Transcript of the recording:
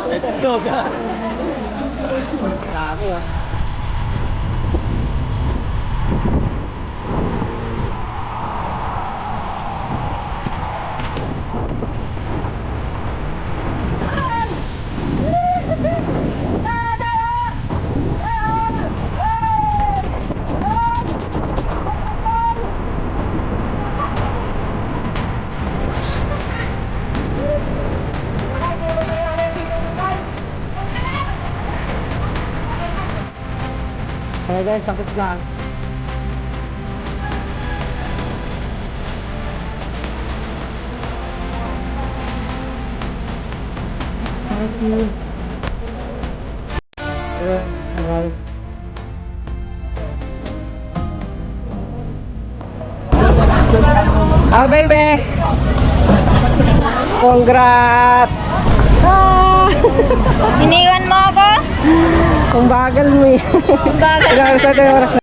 Let's go, Gar! Dami ah. Okay guys, tapos lang. Thank you. Oh baby! Congrats! Ah! Iniwan mo ako? Ang bagal mo eh. Ang bagal. Ilang oras na tayo oras na?